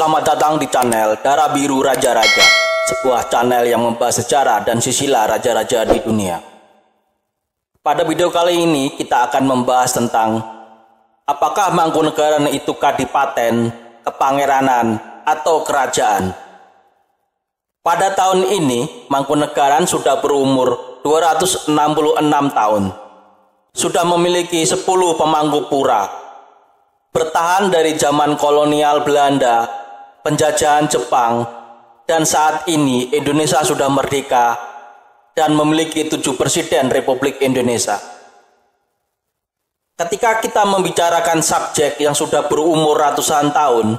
selamat datang di channel Darah Biru Raja-Raja, sebuah channel yang membahas sejarah dan silsilah raja-raja di dunia. Pada video kali ini kita akan membahas tentang apakah Mangkunegaran itu kadipaten, kepangeranan, atau kerajaan. Pada tahun ini Mangkunegaran sudah berumur 266 tahun. Sudah memiliki 10 pemangku pura. Bertahan dari zaman kolonial Belanda, penjajahan Jepang, dan saat ini Indonesia sudah merdeka dan memiliki 7 presiden Republik Indonesia. Ketika kita membicarakan subjek yang sudah berumur ratusan tahun,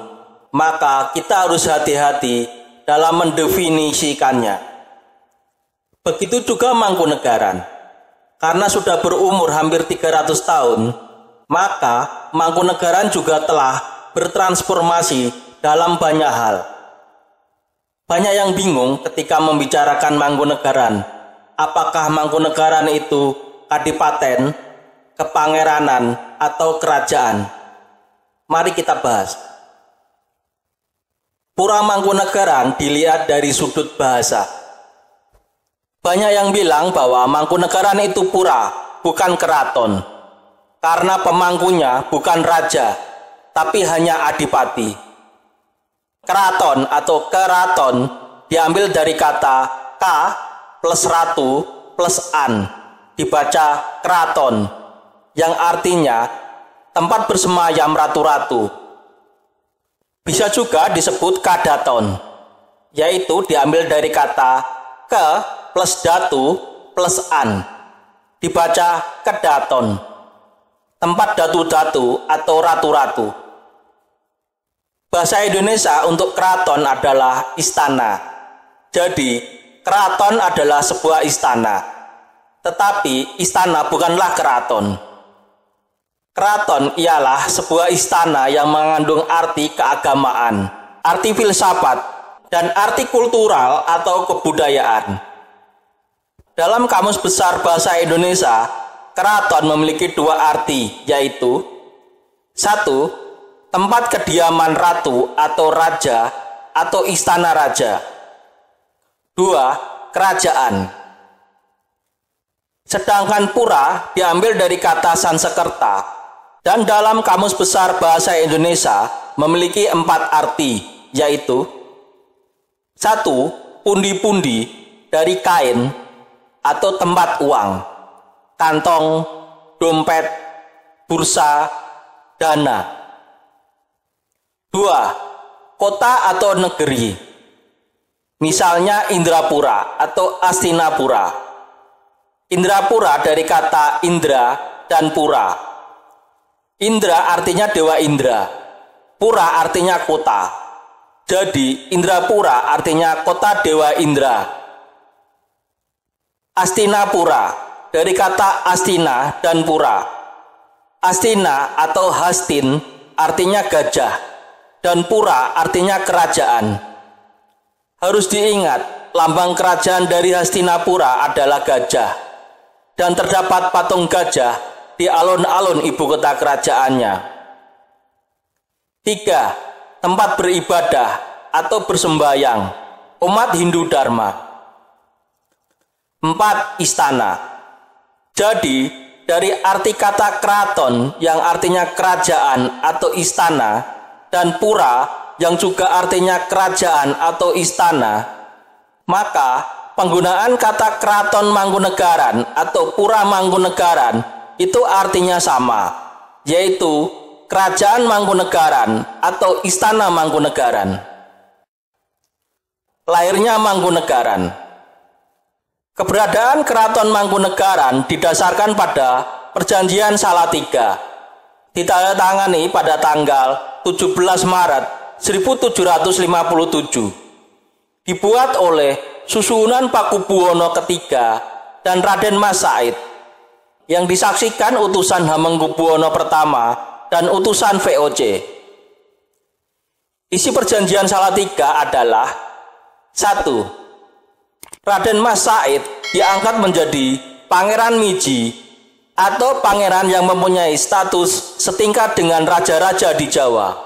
maka kita harus hati-hati dalam mendefinisikannya. Begitu juga Mangkunegaran. Karena sudah berumur hampir 300 tahun, maka Mangkunegaran juga telah bertransformasi dalam banyak hal. Banyak yang bingung ketika membicarakan Mangkunegaran. Apakah Mangkunegaran itu kadipaten, kepangeranan, atau kerajaan? Mari kita bahas. Pura Mangkunegaran dilihat dari sudut bahasa. Banyak yang bilang bahwa Mangkunegaran itu pura, bukan keraton. Karena pemangkunya bukan raja, tapi hanya adipati. Keraton atau keraton diambil dari kata ka plus ratu plus an, dibaca keraton, yang artinya tempat bersemayam ratu-ratu. Bisa juga disebut kadaton, yaitu diambil dari kata ke plus datu plus an, dibaca kedaton, tempat datu-datu atau ratu-ratu. Bahasa Indonesia untuk keraton adalah istana. Jadi, keraton adalah sebuah istana. Tetapi, istana bukanlah keraton. Keraton ialah sebuah istana yang mengandung arti keagamaan, arti filsafat, dan arti kultural atau kebudayaan. Dalam Kamus Besar Bahasa Indonesia, keraton memiliki 2 arti, yaitu 1. Tempat kediaman ratu atau raja atau istana raja. 2. Kerajaan. Sedangkan pura diambil dari kata Sanskerta dan dalam Kamus Besar Bahasa Indonesia memiliki 4 arti, yaitu 1. Pundi-pundi dari kain atau tempat uang, kantong, dompet, bursa, dana. 2. Kota atau negeri. Misalnya Indrapura atau Astinapura. Indrapura dari kata Indra dan Pura. Indra artinya Dewa Indra. Pura artinya kota. Jadi Indrapura artinya kota Dewa Indra. Astinapura dari kata Astina dan Pura. Astina atau Hastin artinya gajah dan Pura artinya kerajaan. Harus diingat, lambang kerajaan dari Hastinapura adalah gajah dan terdapat patung gajah di alun-alun ibu kota kerajaannya. 3. Tempat beribadah atau bersembayang umat Hindu Dharma. 4. Istana. Jadi, dari arti kata keraton yang artinya kerajaan atau istana dan pura yang juga artinya kerajaan atau istana, maka penggunaan kata keraton Mangkunegaran atau pura Mangkunegaran itu artinya sama, yaitu kerajaan Mangkunegaran atau istana Mangkunegaran. Lahirnya Mangkunegaran. Keberadaan Keraton Mangkunegaran didasarkan pada Perjanjian Salatiga, ditandatangani pada tanggal 17 Maret 1757, dibuat oleh Susuhunan Pakubuwono III dan Raden Mas Said, yang disaksikan utusan Hamengkubuwono I dan utusan VOC. Isi Perjanjian Salatiga adalah 1. Raden Mas Said diangkat menjadi Pangeran Miji atau pangeran yang mempunyai status setingkat dengan raja-raja di Jawa.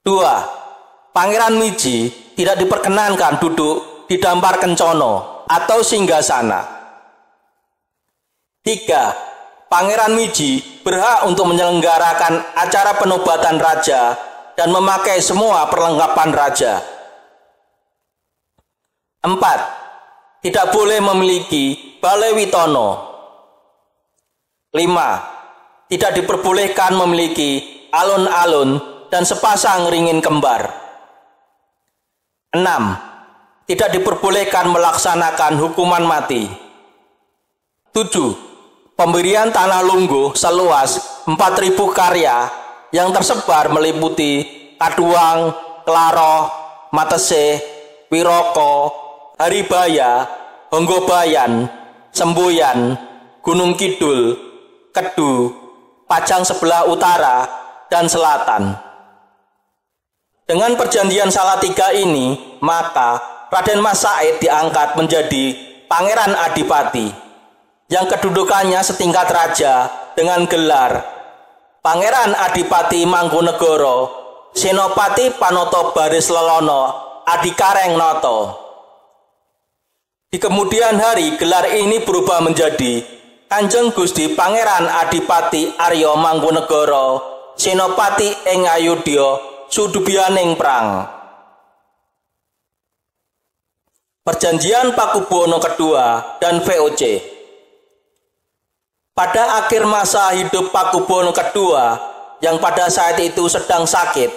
2. Pangeran Miji tidak diperkenankan duduk di dampar kencono atau singgasana. 3. Pangeran Miji berhak untuk menyelenggarakan acara penobatan raja dan memakai semua perlengkapan raja. 4. Tidak boleh memiliki balai witono. 5. Tidak diperbolehkan memiliki alun-alun dan sepasang ringin kembar. 6. Tidak diperbolehkan melaksanakan hukuman mati. 7. Pemberian tanah lungguh seluas 4.000 karya yang tersebar meliputi Kaduang, Klaroh, Matese, Wiroko, Haribaya, Honggobayan, Semboyan, Gunung Kidul, Kedu, Pajang sebelah utara dan selatan. Dengan perjanjian Salatiga ini, maka Raden Mas Said diangkat menjadi Pangeran Adipati yang kedudukannya setingkat raja dengan gelar Pangeran Adipati Mangkunegara Senopati Panoto Baris Lelono Adikareng Noto. Di kemudian hari gelar ini berubah menjadi Kanjeng Gusti Pangeran Adipati Arya Mangkunegara Senopati ing Ayodya Sudubyaning Prang. Perjanjian Pakubuwono II dan VOC. Pada akhir masa hidup Pakubuwono II yang pada saat itu sedang sakit,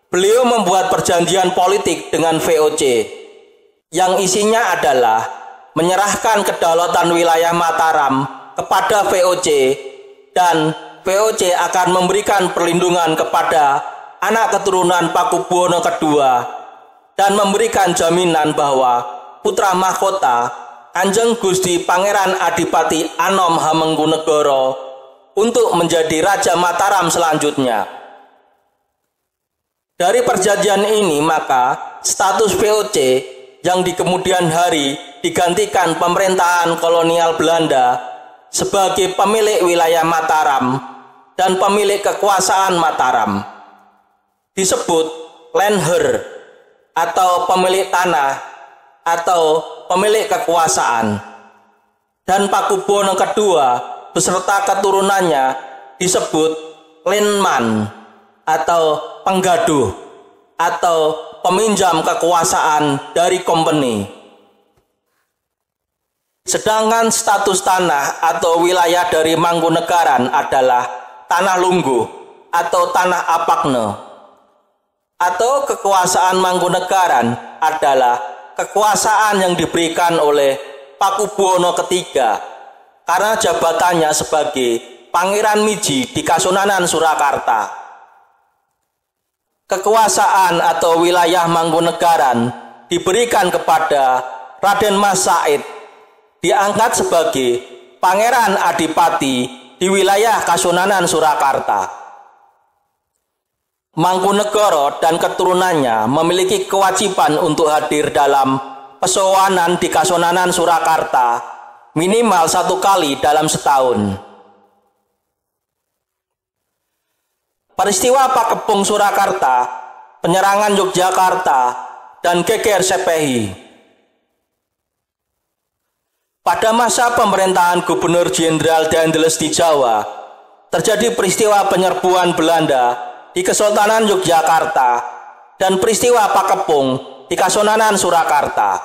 beliau membuat perjanjian politik dengan VOC yang isinya adalah menyerahkan kedaulatan wilayah Mataram kepada VOC dan VOC akan memberikan perlindungan kepada anak keturunan Pakubuwono II dan memberikan jaminan bahwa putra mahkota Kanjeng Gusti Pangeran Adipati Anom Hamengkunegara untuk menjadi Raja Mataram selanjutnya. Dari perjanjian ini maka status VOC yang di kemudian hari digantikan pemerintahan kolonial Belanda sebagai pemilik wilayah Mataram dan pemilik kekuasaan Mataram disebut Landheer atau pemilik tanah atau pemilik kekuasaan, dan Pakubuwono II beserta keturunannya disebut Linman atau penggaduh atau peminjam kekuasaan dari company. Sedangkan status tanah atau wilayah dari Mangkunegaran adalah tanah lungguh atau tanah apakne, atau kekuasaan Mangkunegaran adalah kekuasaan yang diberikan oleh Pakubuwono III karena jabatannya sebagai Pangeran Miji di Kasunanan Surakarta. Kekuasaan atau wilayah Mangkunegaran diberikan kepada Raden Mas Said, diangkat sebagai Pangeran Adipati di wilayah Kasunanan Surakarta. Mangkunegara dan keturunannya memiliki kewajiban untuk hadir dalam pesowanan di Kasunanan Surakarta minimal 1 kali dalam setahun. Peristiwa Pakebung Surakarta, penyerangan Yogyakarta, dan geger Sepehi. Pada masa pemerintahan Gubernur Jenderal Daendels di Jawa, terjadi peristiwa penyerbuan Belanda di Kesultanan Yogyakarta dan peristiwa Pakebung di Kasunanan Surakarta.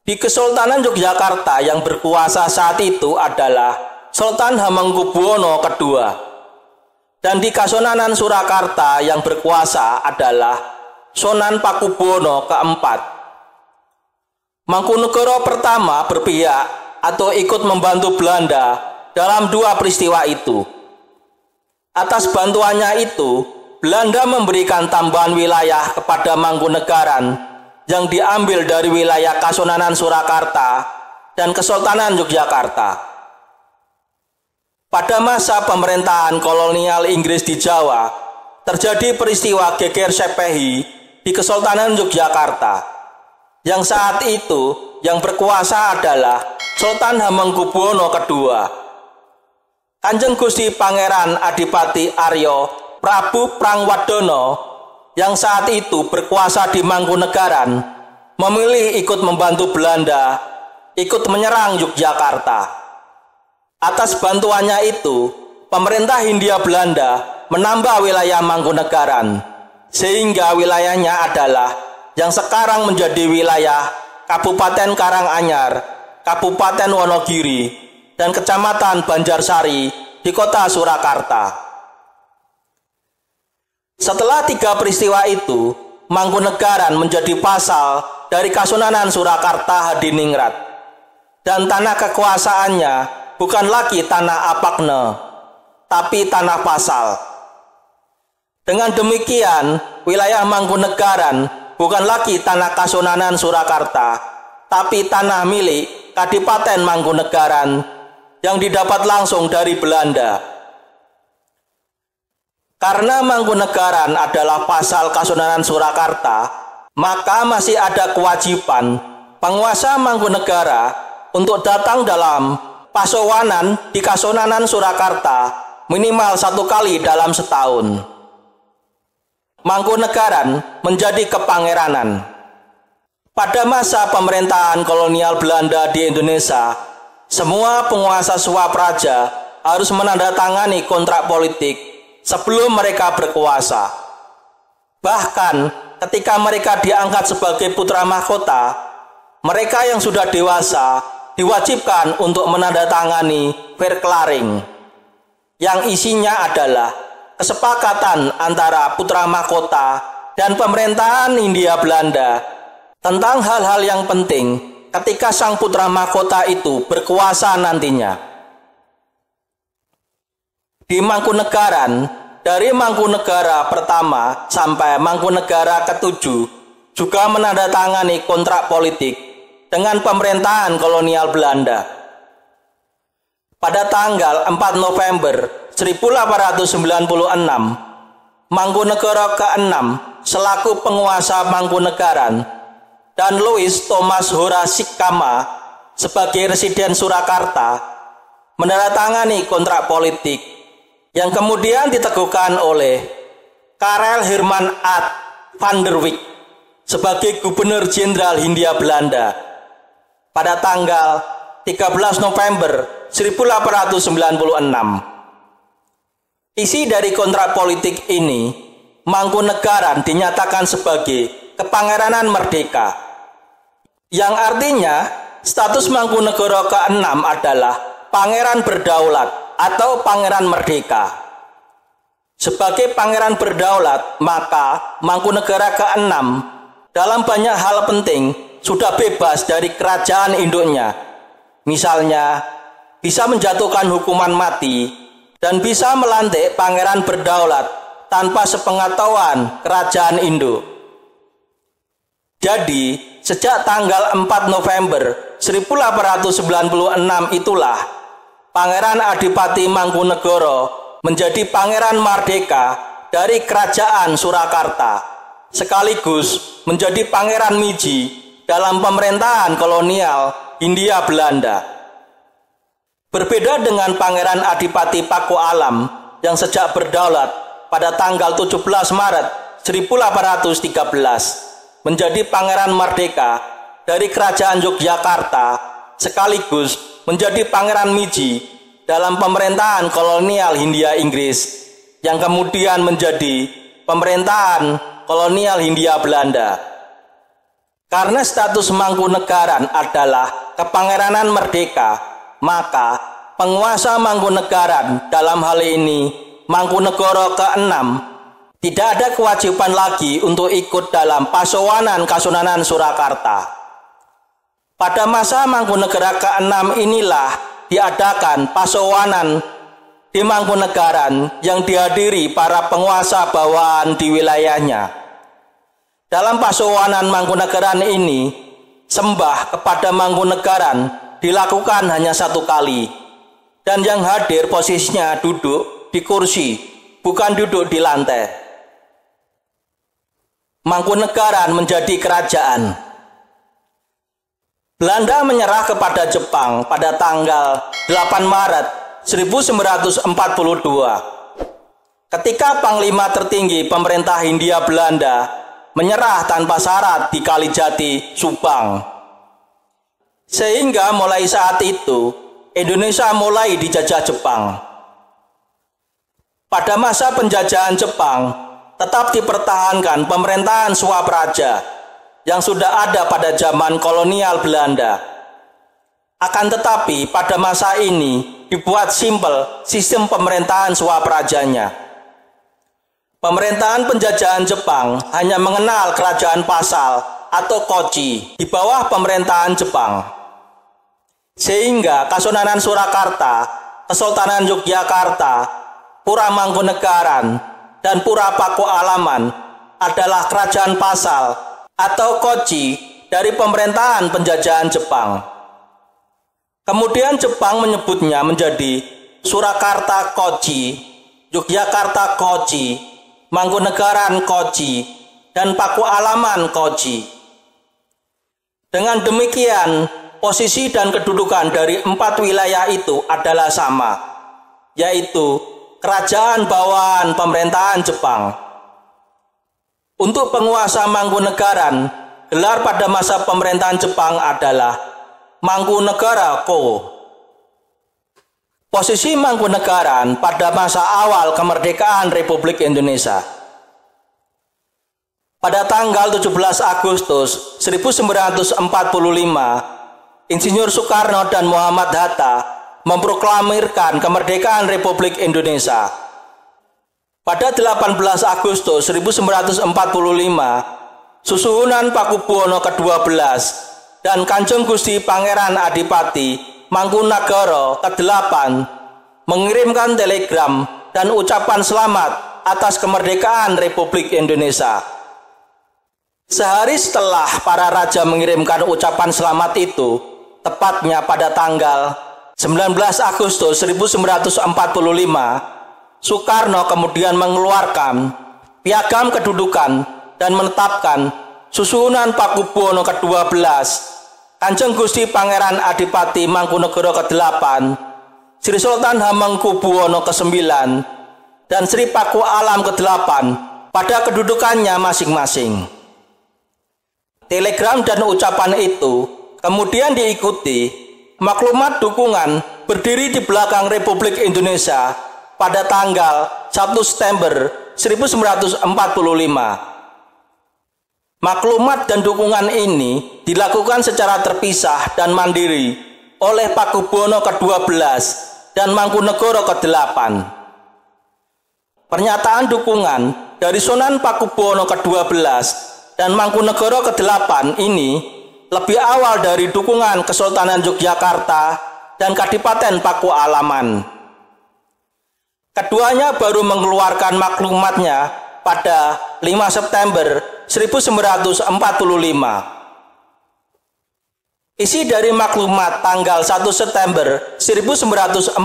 Di Kesultanan Yogyakarta yang berkuasa saat itu adalah Sultan Hamengkubuwono II, dan di Kasunanan Surakarta yang berkuasa adalah Sunan Pakubuwono IV. Mangkunegara pertama berpihak atau ikut membantu Belanda dalam 2 peristiwa itu. Atas bantuannya itu, Belanda memberikan tambahan wilayah kepada Mangkunegaran yang diambil dari wilayah Kasunanan Surakarta dan Kesultanan Yogyakarta. Pada masa pemerintahan kolonial Inggris di Jawa, terjadi peristiwa geger Sepehi di Kesultanan Yogyakarta, yang saat itu yang berkuasa adalah Sultan Hamengkubuwono II. Kanjeng Gusti Pangeran Adipati Arya Prabu Prangwadono yang saat itu berkuasa di Mangkunegaran memilih ikut membantu Belanda ikut menyerang Yogyakarta. Atas bantuannya itu, pemerintah Hindia Belanda menambah wilayah Mangkunegaran, sehingga wilayahnya adalah yang sekarang menjadi wilayah Kabupaten Karanganyar, Kabupaten Wonogiri, dan Kecamatan Banjarsari di kota Surakarta. Setelah 3 peristiwa itu, Mangkunegaran menjadi pasal dari Kasunanan Surakarta Hadiningrat, dan tanah kekuasaannya bukan lagi tanah Apakne, tapi tanah pasal. Dengan demikian, wilayah Mangkunegaran bukan lagi tanah Kasunanan Surakarta, tapi tanah milik Kadipaten Mangkunegaran yang didapat langsung dari Belanda. Karena Mangkunegaran adalah pasal Kasunanan Surakarta, maka masih ada kewajiban penguasa Mangkunegara untuk datang dalam pasowanan di Kasunanan Surakarta minimal 1 kali dalam setahun. Mangkunegaran menjadi kepangeranan. Pada masa pemerintahan kolonial Belanda di Indonesia, semua penguasa Swapraja harus menandatangani kontrak politik sebelum mereka berkuasa. Bahkan ketika mereka diangkat sebagai putra mahkota, mereka yang sudah dewasa diwajibkan untuk menandatangani verklaring, yang isinya adalah kesepakatan antara putra mahkota dan pemerintahan Hindia Belanda tentang hal-hal yang penting ketika sang putra mahkota itu berkuasa nantinya. Di Mangkunegaran, dari Mangkunegara pertama sampai Mangkunegara ke-7 juga menandatangani kontrak politik dengan pemerintahan kolonial Belanda. Pada tanggal 4 November 1896, Mangkunegara ke-6 selaku penguasa Mangkunegaran dan Louis Thomas Horasikama sebagai residen Surakarta menandatangani kontrak politik yang kemudian diteguhkan oleh Karel Herman Ad van der Wijk sebagai Gubernur Jenderal Hindia Belanda pada tanggal 13 November 1896. Isi dari kontrak politik ini, Mangkunegaran dinyatakan sebagai kepangeranan merdeka, yang artinya status Mangkunegara ke-6 adalah pangeran berdaulat atau pangeran merdeka. Sebagai pangeran berdaulat, maka Mangkunegara ke-6 dalam banyak hal penting sudah bebas dari kerajaan induknya. Misalnya, bisa menjatuhkan hukuman mati dan bisa melantik pangeran berdaulat tanpa sepengetahuan kerajaan induk. Jadi, sejak tanggal 4 November 1896 itulah Pangeran Adipati Mangkunegara menjadi pangeran merdeka dari kerajaan Surakarta, sekaligus menjadi pangeran miji dalam pemerintahan kolonial Hindia Belanda. Berbeda dengan Pangeran Adipati Paku Alam yang sejak berdaulat pada tanggal 17 Maret 1813 menjadi pangeran merdeka dari kerajaan Yogyakarta sekaligus menjadi pangeran miji dalam pemerintahan kolonial Hindia Inggris yang kemudian menjadi pemerintahan kolonial Hindia Belanda. Karena status Mangkunegaran adalah kepangeranan merdeka, maka penguasa Mangkunegaran dalam hal ini Mangkunegara ke-6 tidak ada kewajiban lagi untuk ikut dalam pasowanan Kasunanan Surakarta. Pada masa Mangkunegara ke-6 inilah diadakan pasowanan di Mangkunegaran yang dihadiri para penguasa bawahan di wilayahnya. Dalam pasowanan Mangkunegaran ini, sembah kepada Mangkunegaran dilakukan hanya 1 kali, dan yang hadir posisinya duduk di kursi, bukan duduk di lantai. Mangkunegaran menjadi kerajaan. Belanda menyerah kepada Jepang pada tanggal 8 Maret 1942. ketika Panglima tertinggi pemerintah Hindia Belanda menyerah tanpa syarat di Kalijati, Subang. Sehingga mulai saat itu Indonesia mulai dijajah Jepang. Pada masa penjajahan Jepang tetap dipertahankan pemerintahan Swapraja yang sudah ada pada zaman kolonial Belanda. Akan tetapi pada masa ini dibuat simpel sistem pemerintahan Swaprajanya. Pemerintahan penjajahan Jepang hanya mengenal kerajaan pasal atau kochi di bawah pemerintahan Jepang. Sehingga Kasunanan Surakarta, Kesultanan Yogyakarta, Pura Mangkunegaran, dan Pura Pakualaman adalah kerajaan pasal atau kochi dari pemerintahan penjajahan Jepang. Kemudian Jepang menyebutnya menjadi Surakarta Kochi, Yogyakarta Kochi, Mangkunegaran Kochi, dan Pakualaman Kochi. Dengan demikian, posisi dan kedudukan dari 4 wilayah itu adalah sama, yaitu kerajaan bawahan pemerintahan Jepang. Untuk penguasa Mangkunegaran, gelar pada masa pemerintahan Jepang adalah Mangkunegara Ko. Posisi Mangkunegaran pada masa awal kemerdekaan Republik Indonesia. Pada tanggal 17 Agustus 1945, Insinyur Soekarno dan Muhammad Hatta memproklamirkan kemerdekaan Republik Indonesia. Pada 18 Agustus 1945, Susuhunan Pakubuwono ke-12 dan Kanjeng Gusti Pangeran Adipati Mangkunagara ke-8 mengirimkan telegram dan ucapan selamat atas kemerdekaan Republik Indonesia. Sehari setelah para raja mengirimkan ucapan selamat itu, tepatnya pada tanggal 19 Agustus 1945, Soekarno kemudian mengeluarkan piagam kedudukan dan menetapkan Susuhunan Pakubuwono ke-12, Kanjeng Gusti Pangeran Adipati Mangkunegara ke-8, Sri Sultan Hamengkubuwono ke-9, dan Sri Pakualam ke-8 pada kedudukannya masing-masing. Telegram dan ucapan itu kemudian diikuti maklumat dukungan berdiri di belakang Republik Indonesia pada tanggal 1 September 1945. Maklumat dan dukungan ini dilakukan secara terpisah dan mandiri oleh Pakubuwono ke-12 dan Mangkunegara ke-8. Pernyataan dukungan dari Sunan Pakubuwono ke-12 dan Mangkunegara ke-8 ini lebih awal dari dukungan Kesultanan Yogyakarta dan Kadipaten Pakualaman. Keduanya baru mengeluarkan maklumatnya pada 5 September 1945. Isi dari maklumat tanggal 1 September 1945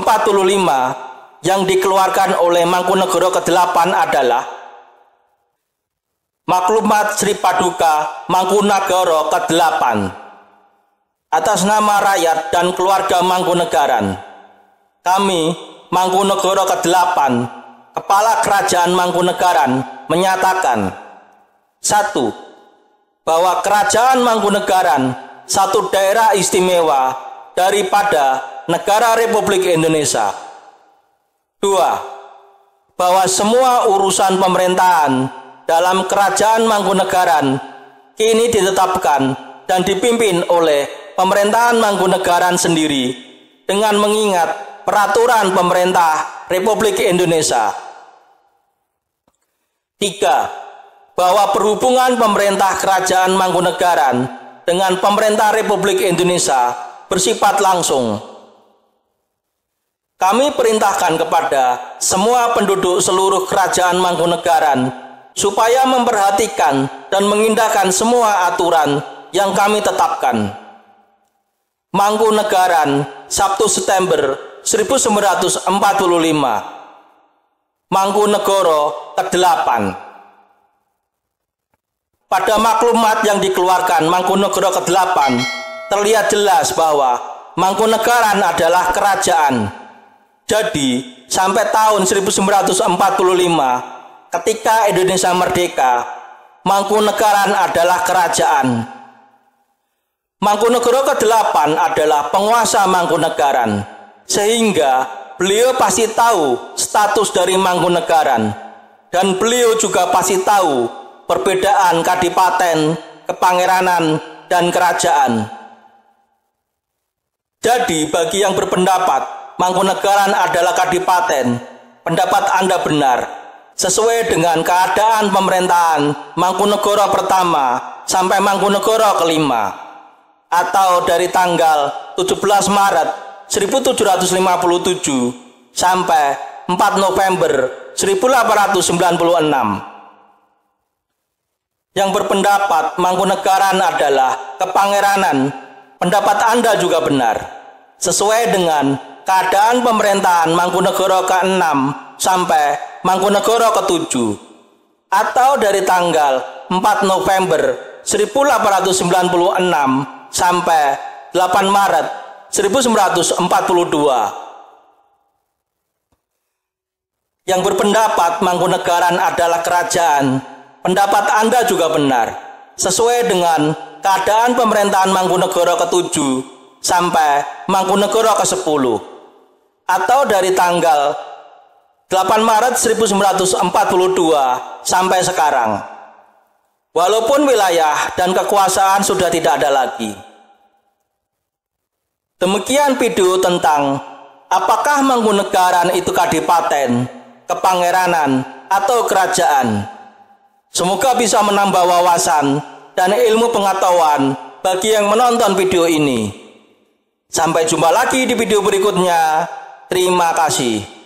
yang dikeluarkan oleh Mangkunegara ke-8 adalah Maklumat Sri Paduka Mangkunagara ke-8 atas nama rakyat dan keluarga Mangkunegaran. Kami Mangkunegara ke-8, Kepala Kerajaan Mangkunegaran menyatakan 1. Bahwa Kerajaan Mangkunegaran satu daerah istimewa daripada Negara Republik Indonesia. 2. Bahwa semua urusan pemerintahan dalam Kerajaan Mangkunegaran kini ditetapkan dan dipimpin oleh pemerintahan Mangkunegaran sendiri dengan mengingat Peraturan Pemerintah Republik Indonesia. 3. Bahwa perhubungan pemerintah Kerajaan Mangkunegaran dengan pemerintah Republik Indonesia bersifat langsung. Kami perintahkan kepada semua penduduk seluruh Kerajaan Mangkunegaran supaya memperhatikan dan mengindahkan semua aturan yang kami tetapkan. Mangkunegaran, Sabtu September 1945. Mangkunegara ke-8. Pada maklumat yang dikeluarkan Mangkunegara ke-8 terlihat jelas bahwa Mangkunegaran adalah kerajaan Jadi, sampai tahun 1945, ketika Indonesia merdeka, Mangkunegaran adalah kerajaan. Mangkunegara ke-8 adalah penguasa Mangkunegaran, sehingga beliau pasti tahu status dari Mangkunegaran, dan beliau juga pasti tahu perbedaan kadipaten, kepangeranan, dan kerajaan. Jadi bagi yang berpendapat Mangkunegaran adalah kadipaten, pendapat Anda benar, sesuai dengan keadaan pemerintahan Mangkunegara pertama sampai Mangkunegara kelima, atau dari tanggal 17 Maret 1757 sampai 4 November 1896. Yang berpendapat Mangkunegaran adalah kepangeranan, pendapat Anda juga benar, sesuai dengan keadaan pemerintahan Mangkunegara ke-6 sampai Mangkunegara ke-7, atau dari tanggal 4 November 1896 sampai 8 Maret 1942. Yang berpendapat Mangkunegaran adalah kerajaan, pendapat Anda juga benar, sesuai dengan keadaan pemerintahan Mangkunegara ke-7 sampai Mangkunegara ke-10, atau dari tanggal 8 Maret 1942 sampai sekarang. Walaupun wilayah dan kekuasaan sudah tidak ada lagi. Demikian video tentang apakah Mangkunegaran itu kadipaten, kepangeranan, atau kerajaan. Semoga bisa menambah wawasan dan ilmu pengetahuan bagi yang menonton video ini. Sampai jumpa lagi di video berikutnya. Terima kasih.